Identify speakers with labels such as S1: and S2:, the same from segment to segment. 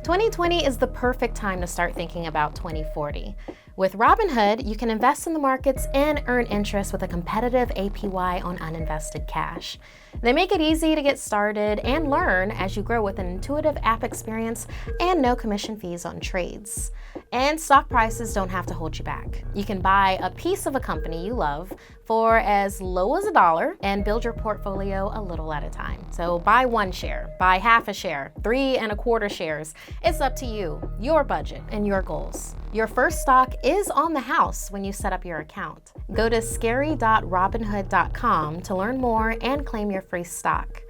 S1: 2020 is the perfect time to start thinking about 2040. With Robinhood, you can invest in the markets and earn interest with a competitive APY on uninvested cash. They make it easy to get started and learn as you grow with an intuitive app experience and no commission fees on trades. And stock prices don't have to hold you back. You can buy a piece of a company you love for as low as $1 and build your portfolio a little at a time. So buy 1 share, buy half a share, 3 1/4 shares. It's up to you, your budget, and your goals. Your first stock is on the house when you set up your account. Go to scary.robinhood.com to learn more and claim your free stock.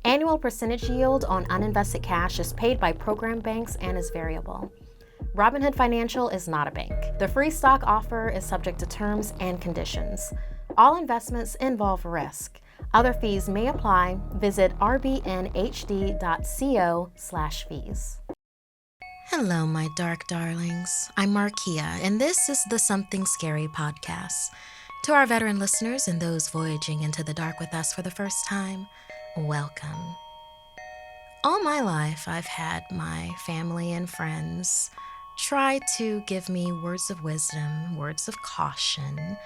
S1: Annual percentage yield on uninvested cash is paid by program banks and is variable. Robinhood Financial is not a bank. The free stock offer is subject to terms and conditions. All investments involve risk. Other fees may apply. Visit rbnhd.co/fees.
S2: Hello, my dark darlings. I'm Markeia, and this is the Something Scary podcast. To our veteran listeners and those voyaging into the dark with us for the first time, welcome. All my life, I've had my family and friends try to give me words of wisdom, words of caution.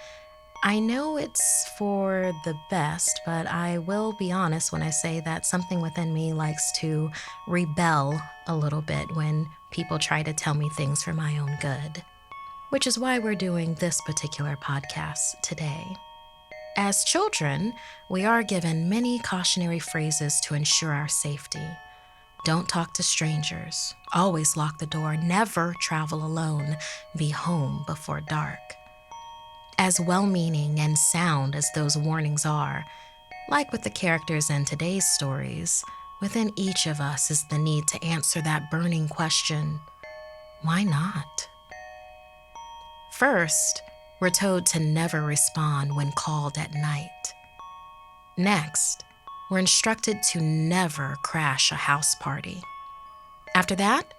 S2: I know it's for the best, but I will be honest when I say that something within me likes to rebel a little bit when people try to tell me things for my own good, which is why we're doing this particular podcast today. As children, we are given many cautionary phrases to ensure our safety. Don't talk to strangers. Always lock the door. Never travel alone. Be home before dark. As well-meaning and sound as those warnings are, like with the characters in today's stories, within each of us is the need to answer that burning question, why not? First, we're told to never respond when called at night. Next, we're instructed to never crash a house party. After that,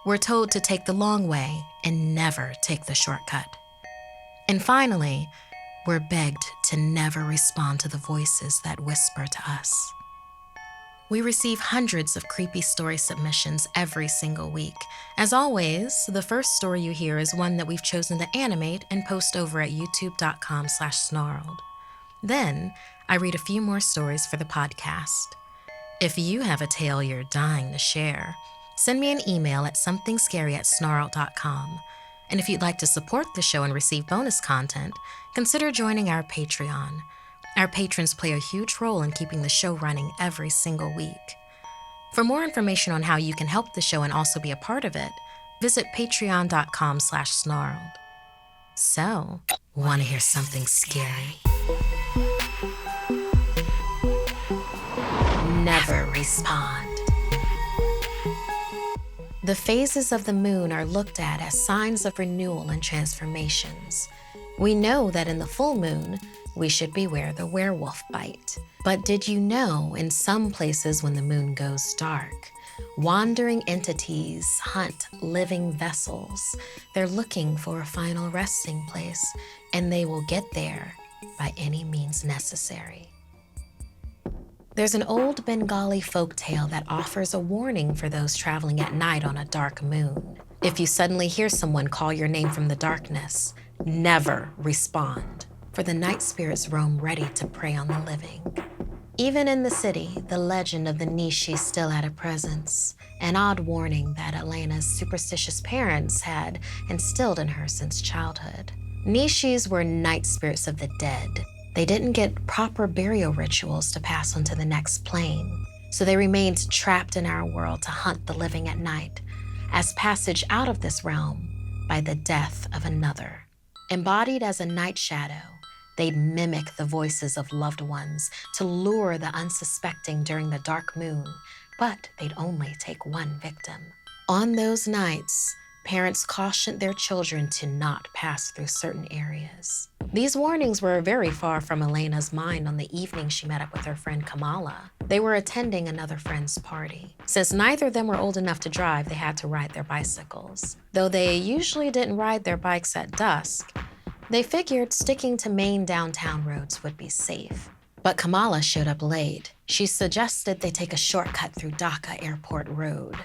S2: we're told to take the long way and never take the shortcut. And finally, we're begged to never respond to the voices that whisper to us. We receive hundreds of creepy story submissions every single week. As always, the first story you hear is one that we've chosen to animate and post over at youtube.com/snarled. Then, I read a few more stories for the podcast. If you have a tale you're dying to share, send me an email at somethingscary@snarled.com. And if you'd like to support the show and receive bonus content, consider joining our Patreon. Our patrons play a huge role in keeping the show running every single week. For more information on how you can help the show and also be a part of it, visit patreon.com/snarled. So, want to hear something scary? Never respond. The phases of the moon are looked at as signs of renewal and transformations. We know that in the full moon, we should beware the werewolf bite. But did you know in some places when the moon goes dark, wandering entities hunt living vessels? They're looking for a final resting place, and they will get there by any means necessary. There's an old Bengali folktale that offers a warning for those traveling at night on a dark moon. If you suddenly hear someone call your name from the darkness, never respond, for the night spirits roam ready to prey on the living. Even in the city, the legend of the Nishi still had a presence, an odd warning that Elena's superstitious parents had instilled in her since childhood. Nishis were night spirits of the dead. They didn't get proper burial rituals to pass on to the next plane, so they remained trapped in our world to hunt the living at night, as passage out of this realm by the death of another. Embodied as a night shadow, they'd mimic the voices of loved ones to lure the unsuspecting during the dark moon, but they'd only take one victim. On those nights, parents cautioned their children to not pass through certain areas. These warnings were very far from Elena's mind on the evening she met up with her friend Kamala. They were attending another friend's party. Since neither of them were old enough to drive, they had to ride their bicycles. Though they usually didn't ride their bikes at dusk, they figured sticking to main downtown roads would be safe. But Kamala showed up late. She suggested they take a shortcut through Dhaka Airport Road.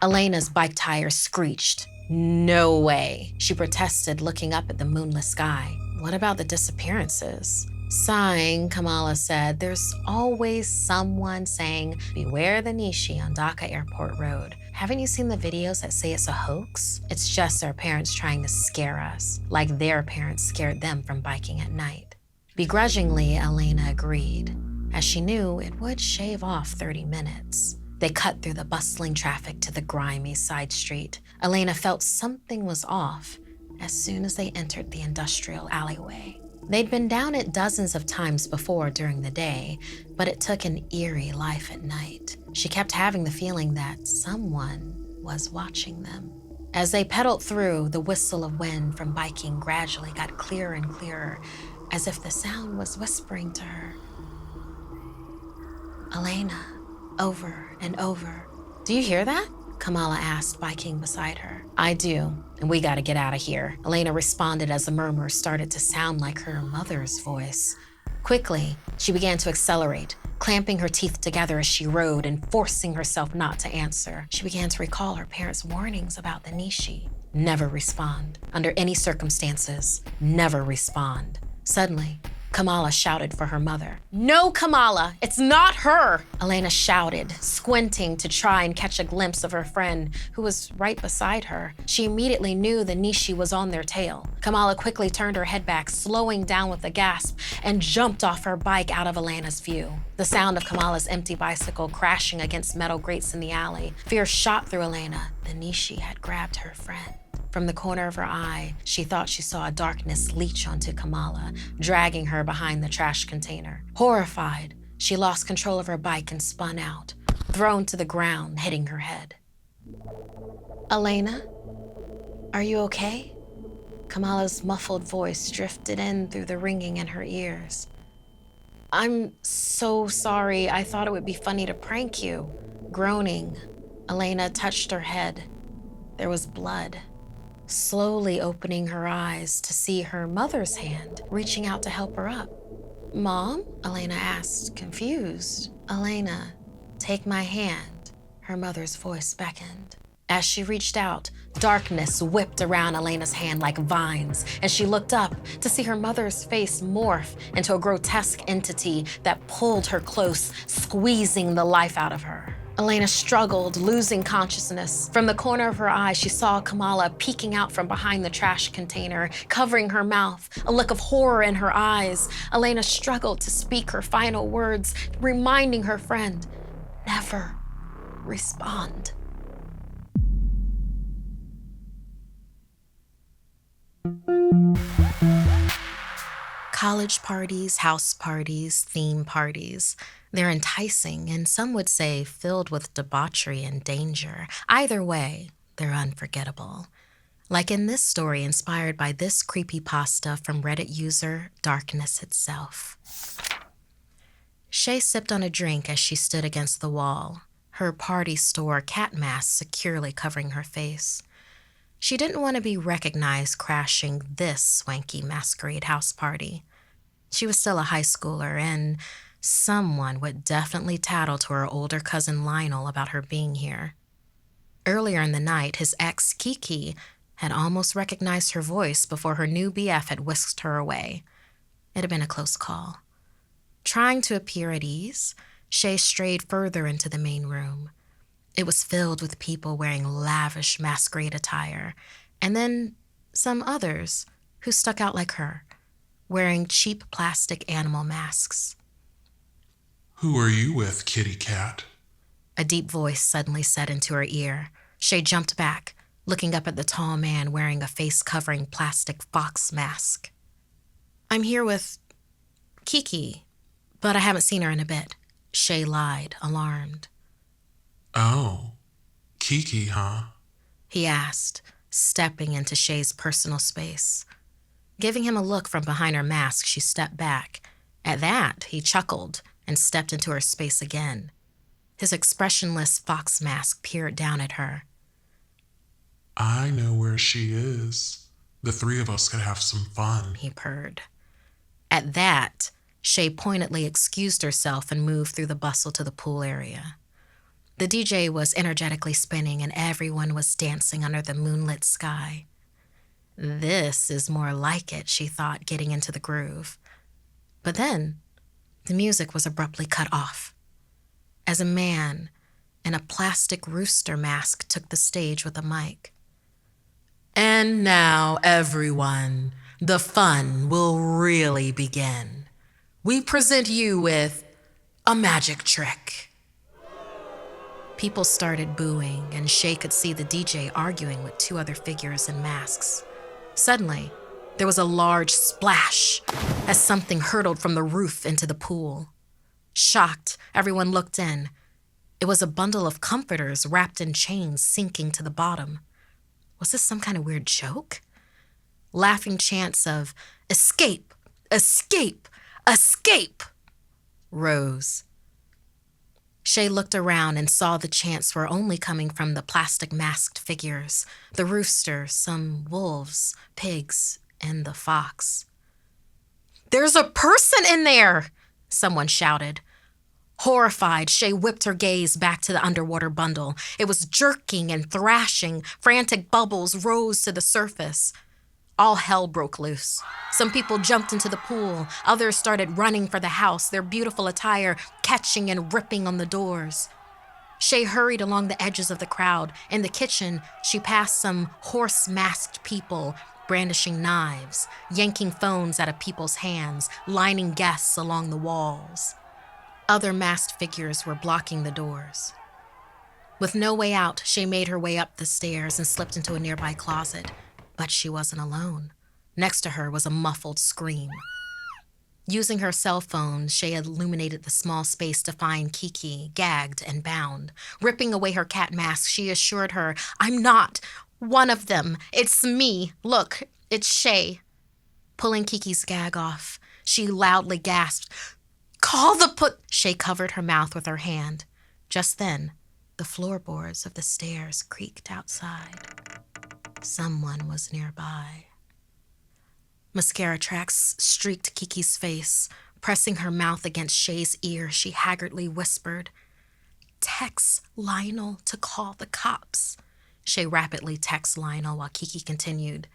S2: Elena's bike tire screeched. No way, she protested, looking up at the moonless sky. What about the disappearances? Sighing, Kamala said, there's always someone saying, beware the Nishi on Dhaka Airport Road. Haven't you seen the videos that say it's a hoax? It's just our parents trying to scare us, like their parents scared them from biking at night. Begrudgingly, Elena agreed, as she knew it would shave off 30 minutes. They cut through the bustling traffic to the grimy side street. Elena felt something was off as soon as they entered the industrial alleyway. They'd been down it dozens of times before during the day, but it took an eerie life at night. She kept having the feeling that someone was watching them. As they pedaled through, the whistle of wind from biking gradually got clearer and clearer, as if the sound was whispering to her. Elena, over and over. Do you hear that? Kamala asked, biking beside her. I do, and we gotta get out of here, Elena responded as the murmur started to sound like her mother's voice. Quickly, she began to accelerate, clamping her teeth together as she rode and forcing herself not to answer. She began to recall her parents' warnings about the Nishi. Never respond. Under any circumstances, never respond. Suddenly, Kamala shouted for her mother. No, Kamala, it's not her, Elena shouted, squinting to try and catch a glimpse of her friend who was right beside her. She immediately knew the Nishi was on their tail. Kamala quickly turned her head back, slowing down with a gasp, and jumped off her bike out of Elena's view. The sound of Kamala's empty bicycle crashing against metal grates in the alley. Fear shot through Elena. The Nishi had grabbed her friend. From the corner of her eye, she thought she saw a darkness leach onto Kamala, dragging her behind the trash container. Horrified, she lost control of her bike and spun out, thrown to the ground, hitting her head. Elena, are you okay? Kamala's muffled voice drifted in through the ringing in her ears. I'm so sorry. I thought it would be funny to prank you. Groaning, Elena touched her head. There was blood. Slowly opening her eyes to see her mother's hand reaching out to help her up. Mom? Elena asked, confused. Elena, take my hand, her mother's voice beckoned. As she reached out, darkness whipped around Elena's hand like vines, and she looked up to see her mother's face morph into a grotesque entity that pulled her close, squeezing the life out of her. Elena struggled, losing consciousness. From the corner of her eye, she saw Kamala peeking out from behind the trash container, covering her mouth, a look of horror in her eyes. Elena struggled to speak her final words, reminding her friend, never respond. College parties, house parties, theme parties. They're enticing and some would say filled with debauchery and danger. Either way, they're unforgettable. Like in this story inspired by this creepypasta from Reddit user Darkness itself. Shay sipped on a drink as she stood against the wall, her party store cat mask securely covering her face. She didn't want to be recognized crashing this swanky masquerade house party. She was still a high schooler, and someone would definitely tattle to her older cousin Lionel about her being here. Earlier in the night, his ex, Kiki, had almost recognized her voice before her new BF had whisked her away. It had been a close call. Trying to appear at ease, Shay strayed further into the main room. It was filled with people wearing lavish masquerade attire, and then some others who stuck out like her, wearing cheap plastic animal masks.
S3: Who are you with, kitty cat?
S2: A deep voice suddenly said into her ear. Shay jumped back, looking up at the tall man wearing a face-covering plastic fox mask. I'm here with Kiki, but I haven't seen her in a bit. Shay lied, alarmed.
S3: Oh, Kiki, huh?
S2: He asked, stepping into Shay's personal space. Giving him a look from behind her mask, she stepped back. At that, he chuckled and stepped into her space again. His expressionless fox mask peered down at her.
S3: I know where she is. The three of us could have some fun,
S2: he purred. At that, Shay pointedly excused herself and moved through the bustle to the pool area. The DJ was energetically spinning and everyone was dancing under the moonlit sky. This is more like it, she thought, getting into the groove. But then, the music was abruptly cut off, as a man in a plastic rooster mask took the stage with a mic. And now, everyone, the fun will really begin. We present you with a magic trick. People started booing, and Shay could see the DJ arguing with two other figures in masks. Suddenly, there was a large splash as something hurtled from the roof into the pool. Shocked, everyone looked in. It was a bundle of comforters wrapped in chains sinking to the bottom. Was this some kind of weird joke? Laughing chants of, "Escape! Escape! Escape!" rose. Shay looked around and saw the chants were only coming from the plastic masked figures, the rooster, some wolves, pigs, and the fox. "There's a person in there!" someone shouted. Horrified, Shay whipped her gaze back to the underwater bundle. It was jerking and thrashing. Frantic bubbles rose to the surface. All hell broke loose. Some people jumped into the pool. Others started running for the house, their beautiful attire catching and ripping on the doors. Shay hurried along the edges of the crowd. In the kitchen, she passed some horse-masked people brandishing knives, yanking phones out of people's hands, lining guests along the walls. Other masked figures were blocking the doors. With no way out, Shay made her way up the stairs and slipped into a nearby closet. But she wasn't alone. Next to her was a muffled scream. Using her cell phone, Shay illuminated the small space to find Kiki, gagged and bound. Ripping away her cat mask, she assured her, "I'm not one of them. It's me. Look, it's Shay." Pulling Kiki's gag off, she loudly gasped, "Call the Shay covered her mouth with her hand. Just then, the floorboards of the stairs creaked outside. Someone was nearby. Mascara tracks streaked Kiki's face. Pressing her mouth against Shay's ear, she haggardly whispered, "Text Lionel to call the cops." Shay rapidly texted Lionel while Kiki continued,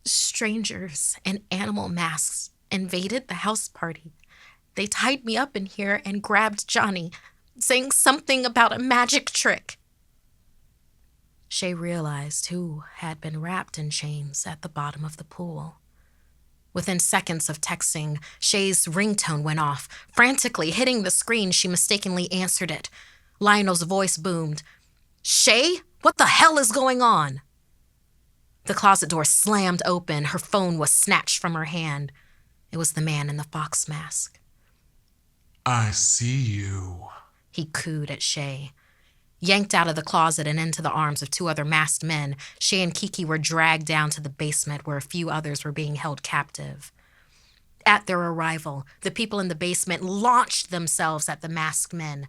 S2: "Strangers in animal masks invaded the house party. They tied me up in here and grabbed Johnny, saying something about a magic trick." Shay realized who had been wrapped in chains at the bottom of the pool. Within seconds of texting, Shay's ringtone went off. Frantically hitting the screen, she mistakenly answered it. Lionel's voice boomed, "Shay, what the hell is going on?" The closet door slammed open. Her phone was snatched from her hand. It was the man in the fox mask.
S3: "I see you,"
S2: he cooed at Shay. Yanked out of the closet and into the arms of two other masked men, Shay and Kiki were dragged down to the basement where a few others were being held captive. At their arrival, the people in the basement launched themselves at the masked men.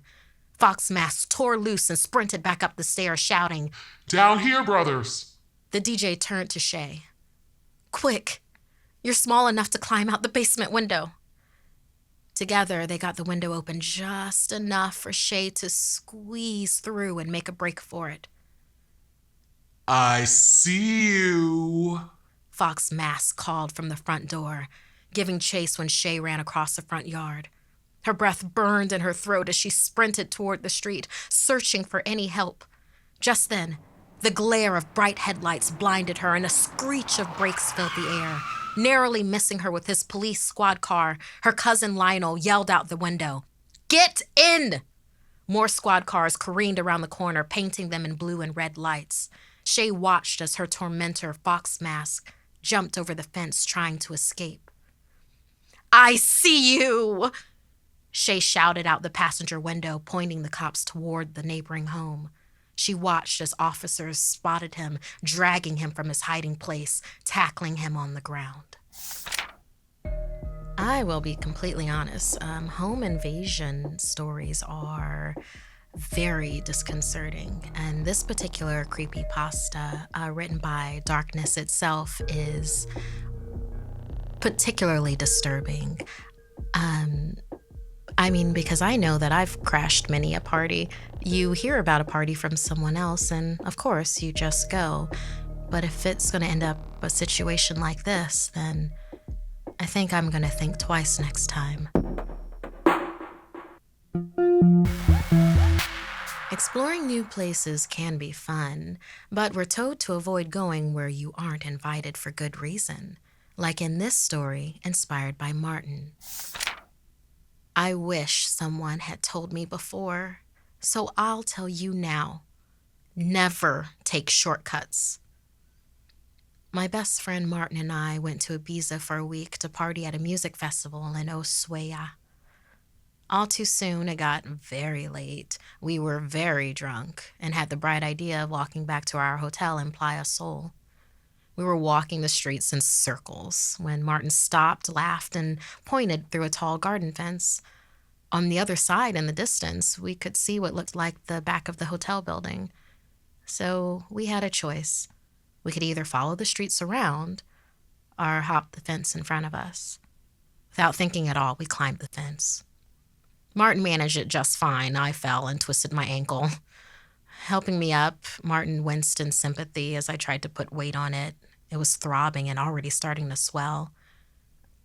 S2: Fox masks tore loose and sprinted back up the stairs, shouting,
S3: "Down here, brothers!"
S2: The DJ turned to Shay. "Quick, you're small enough to climb out the basement window." Together, they got the window open just enough for Shay to squeeze through and make a break for it.
S3: "I see you,"
S2: Fox Mask called from the front door, giving chase when Shay ran across the front yard. Her breath burned in her throat as she sprinted toward the street, searching for any help. Just then, the glare of bright headlights blinded her and a screech of brakes filled the air. Narrowly missing her with his police squad car, her cousin Lionel yelled out the window, "Get in!" More squad cars careened around the corner, painting them in blue and red lights. Shay watched as her tormentor, Fox Mask, jumped over the fence trying to escape. "I see you!" Shay shouted out the passenger window, pointing the cops toward the neighboring home. She watched as officers spotted him, dragging him from his hiding place, tackling him on the ground. I will be completely honest. Home invasion stories are very disconcerting, and this particular creepypasta, written by Darkness itself, is particularly disturbing. I mean, because I know that I've crashed many a party. You hear about a party from someone else, and of course, you just go. But if it's going to end up a situation like this, then I think I'm going to think twice next time. Exploring new places can be fun, but we're told to avoid going where you aren't invited for good reason, like in this story inspired by Martin. I wish someone had told me before, so I'll tell you now. Never take shortcuts. My best friend Martin and I went to Ibiza for a week to party at a music festival in Ushuaia. All too soon, it got very late. We were very drunk and had the bright idea of walking back to our hotel in Playa Sol. We were walking the streets in circles when Martin stopped, laughed, and pointed through a tall garden fence. On the other side, in the distance, we could see what looked like the back of the hotel building. So we had a choice. We could either follow the streets around or hop the fence in front of us. Without thinking at all, we climbed the fence. Martin managed it just fine. I fell and twisted my ankle. Helping me up, Martin winced in sympathy as I tried to put weight on it. It was throbbing and already starting to swell.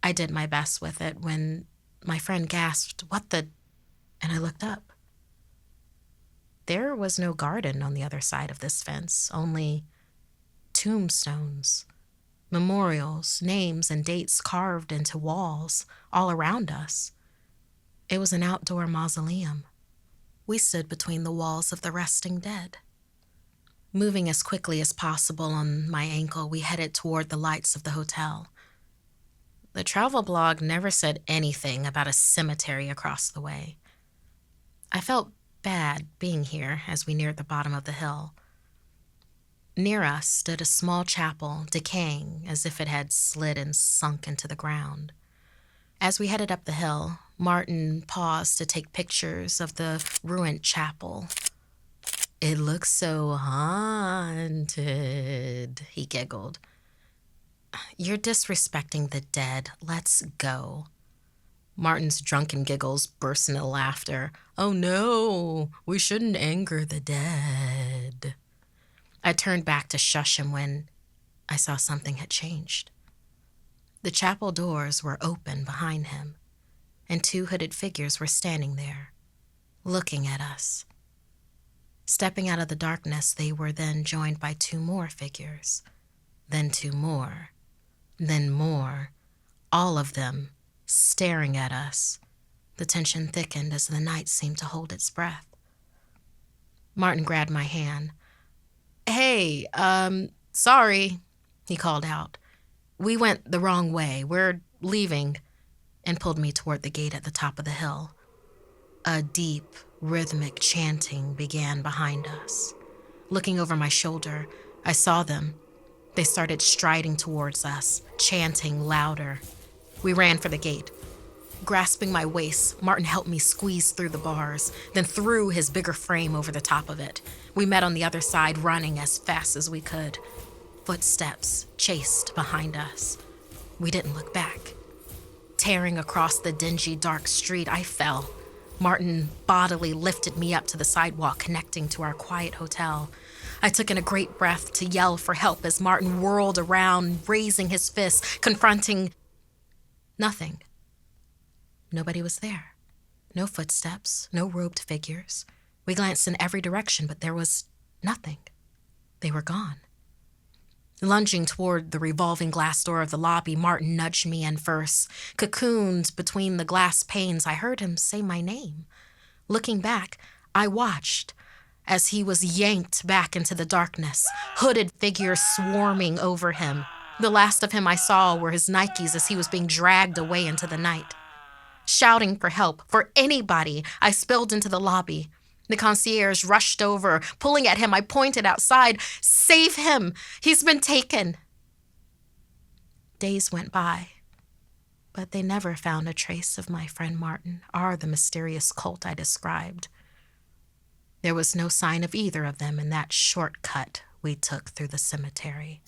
S2: I did my best with it when my friend gasped, "What the?" And I looked up. There was no garden on the other side of this fence, only tombstones, memorials, names, and dates carved into walls all around us. It was an outdoor mausoleum. We stood between the walls of the resting dead. Moving as quickly as possible on my ankle, we headed toward the lights of the hotel. The travel blog never said anything about a cemetery across the way. I felt bad being here as we neared the bottom of the hill. Near us stood a small chapel, decaying as if it had slid and sunk into the ground. As we headed up the hill, Martin paused to take pictures of the ruined chapel. "It looks so haunted," he giggled. "You're disrespecting the dead. Let's go." Martin's drunken giggles burst into laughter. "Oh no, we shouldn't anger the dead." I turned back to shush him when I saw something had changed. The chapel doors were open behind him, and two hooded figures were standing there, looking at us. Stepping out of the darkness, they were then joined by two more figures, then two more, then more, all of them staring at us. The tension thickened as the night seemed to hold its breath. Martin grabbed my hand. "Hey, sorry," he called out. "We went the wrong way. We're leaving," and pulled me toward the gate at the top of the hill. A deep, rhythmic chanting began behind us. Looking over my shoulder, I saw them. They started striding towards us, chanting louder. We ran for the gate. Grasping my waist, Martin helped me squeeze through the bars, then threw his bigger frame over the top of it. We met on the other side, running as fast as we could. Footsteps chased behind us. We didn't look back. Tearing across the dingy, dark street, I fell. Martin bodily lifted me up to the sidewalk connecting to our quiet hotel. I took in a great breath to yell for help as Martin whirled around, raising his fist, confronting nothing. Nobody was there. No footsteps, no robed figures. We glanced in every direction, but there was nothing. They were gone. Lunging toward the revolving glass door of the lobby, Martin nudged me in first. Cocooned between the glass panes, I heard him say my name. Looking back, I watched as he was yanked back into the darkness, hooded figures swarming over him. The last of him I saw were his Nikes as he was being dragged away into the night. Shouting for help, for anybody, I spilled into the lobby. The concierge rushed over. Pulling at him, I pointed outside. "Save him! He's been taken!" Days went by, but they never found a trace of my friend Martin or the mysterious cult I described. There was no sign of either of them in that shortcut we took through the cemetery.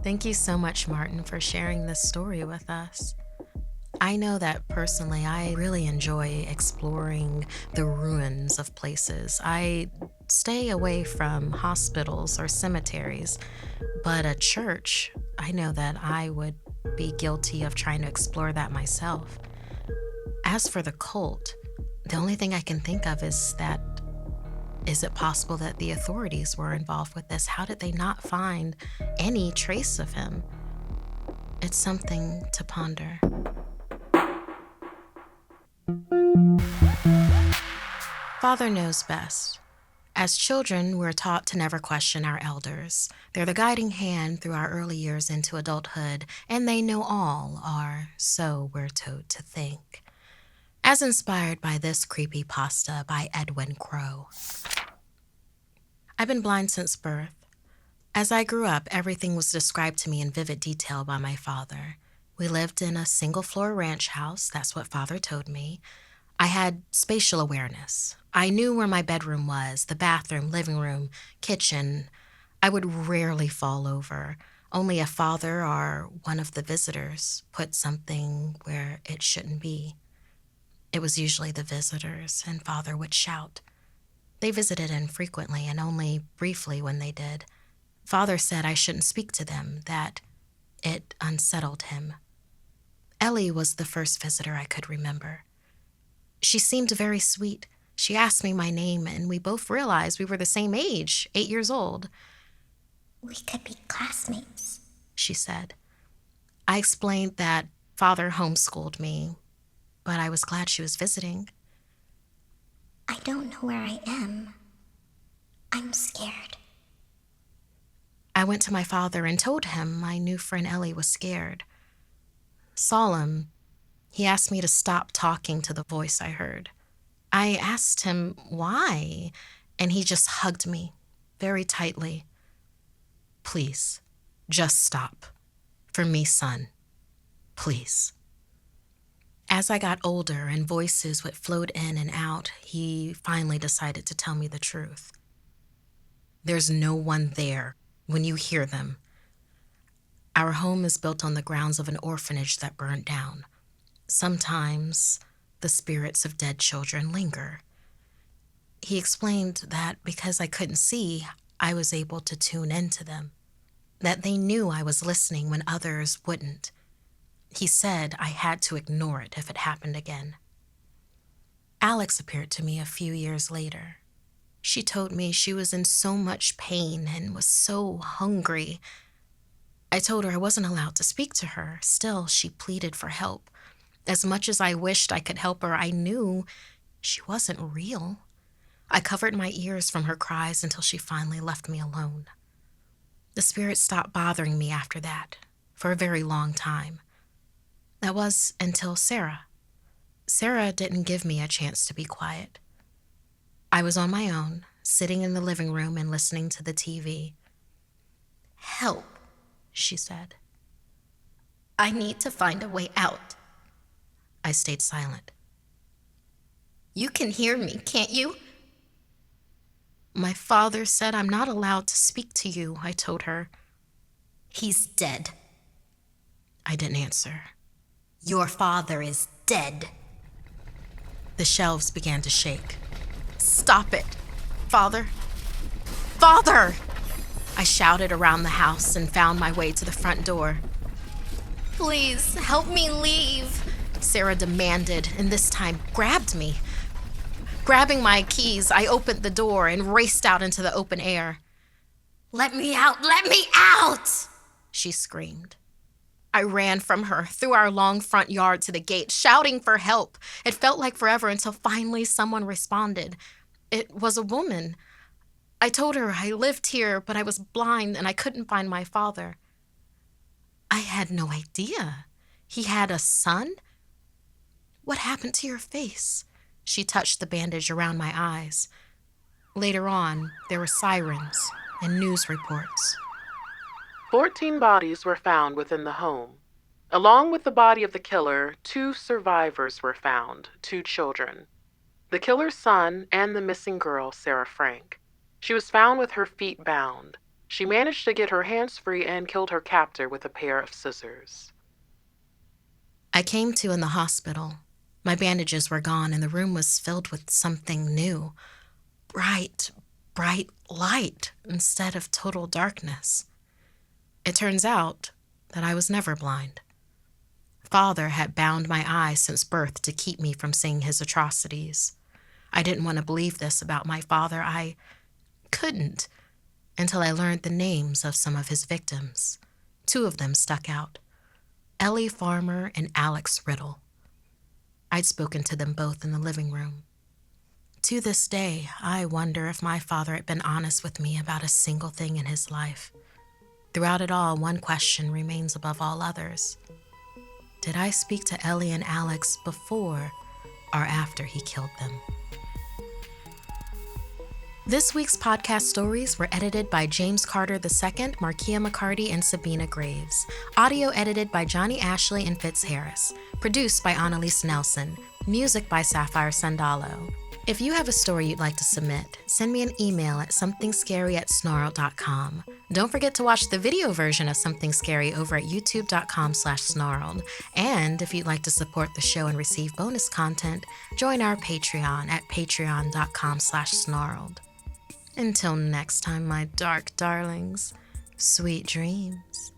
S2: Thank you so much, Martin, for sharing this story with us. I know that personally, I really enjoy exploring the ruins of places. I stay away from hospitals or cemeteries, but a church, I know that I would be guilty of trying to explore that myself. As for the cult, the only thing I can think of is it possible that the authorities were involved with this? How did they not find any trace of him? It's something to ponder. Father knows best. As children, we're taught to never question our elders. They're the guiding hand through our early years into adulthood, and they know all, or so we're told to think. As inspired by this creepypasta by Edwin Crow. I've been blind since birth. As I grew up, everything was described to me in vivid detail by my father. We lived in a single-floor ranch house, that's what Father told me. I had spatial awareness. I knew where my bedroom was, the bathroom, living room, kitchen. I would rarely fall over. Only if Father or one of the visitors put something where it shouldn't be. It was usually the visitors, and Father would shout. They visited infrequently and only briefly when they did. Father said I shouldn't speak to them, that it unsettled him. Ellie was the first visitor I could remember. She seemed very sweet. She asked me my name, and we both realized we were the same age, 8 years old.
S4: "We could be classmates,"
S2: she said. I explained that Father homeschooled me, but I was glad she was visiting.
S4: "I don't know where I am. I'm scared."
S2: I went to my father and told him my new friend Ellie was scared. Solemn, he asked me to stop talking to the voice I heard. I asked him why, and he just hugged me very tightly. "Please, just stop. For me, son. Please." As I got older and voices would float in and out, he finally decided to tell me the truth. "There's no one there when you hear them. Our home is built on the grounds of an orphanage that burned down. Sometimes the spirits of dead children linger." He explained that because I couldn't see, I was able to tune into them, that they knew I was listening when others wouldn't. He said I had to ignore it if it happened again. Alex appeared to me a few years later. She told me she was in so much pain and was so hungry. I told her I wasn't allowed to speak to her. Still, she pleaded for help. As much as I wished I could help her, I knew she wasn't real. I covered my ears from her cries until she finally left me alone. The spirit stopped bothering me after that, for a very long time. That was until Sarah. Sarah didn't give me a chance to be quiet. I was on my own, sitting in the living room and listening to the TV.
S4: "Help,"
S2: she said.
S4: "I need to find a way out."
S2: I stayed silent.
S4: "You can hear me, can't you?"
S2: My father said I'm not allowed to speak to you, I told her.
S4: "He's dead."
S2: I didn't answer.
S4: "Your father is dead."
S2: The shelves began to shake. "Stop it, Father! Father!" I shouted around the house and found my way to the front door.
S4: "Please, help me leave,"
S2: Sarah demanded, and this time grabbed me. Grabbing my keys, I opened the door and raced out into the open air.
S4: "Let me out! Let me out!"
S2: she screamed. I ran from her through our long front yard to the gate, shouting for help. It felt like forever until finally someone responded. It was a woman. I told her I lived here, but I was blind and I couldn't find my father. I had no idea. He had a son? "What happened to your face?" She touched the bandage around my eyes. Later on, there were sirens and news reports.
S5: 14 bodies were found within the home. Along with the body of the killer, 2 survivors were found, 2 children. The killer's son and the missing girl, Sarah Frank. She was found with her feet bound. She managed to get her hands free and killed her captor with a pair of scissors.
S2: I came to in the hospital. My bandages were gone and the room was filled with something new. Bright, bright light instead of total darkness. It turns out that I was never blind. Father had bound my eyes since birth to keep me from seeing his atrocities. I didn't want to believe this about my father. I couldn't until I learned the names of some of his victims. 2 of them stuck out, Ellie Farmer and Alex Riddle. I'd spoken to them both in the living room. To this day, I wonder if my father had been honest with me about a single thing in his life. Throughout it all, one question remains above all others. Did I speak to Ellie and Alex before or after he killed them? This week's podcast stories were edited by James Carter II, Markeia McCarty, and Sabina Graves. Audio edited by Johnny Ashley and Fitz Harris. Produced by Annalise Nelson. Music by Sapphire Sandalo. If you have a story you'd like to submit, send me an email at somethingscary@snarled.com. Don't forget to watch the video version of Something Scary over at youtube.com/snarled. And if you'd like to support the show and receive bonus content, join our Patreon at patreon.com/snarled. Until next time, my dark darlings, sweet dreams.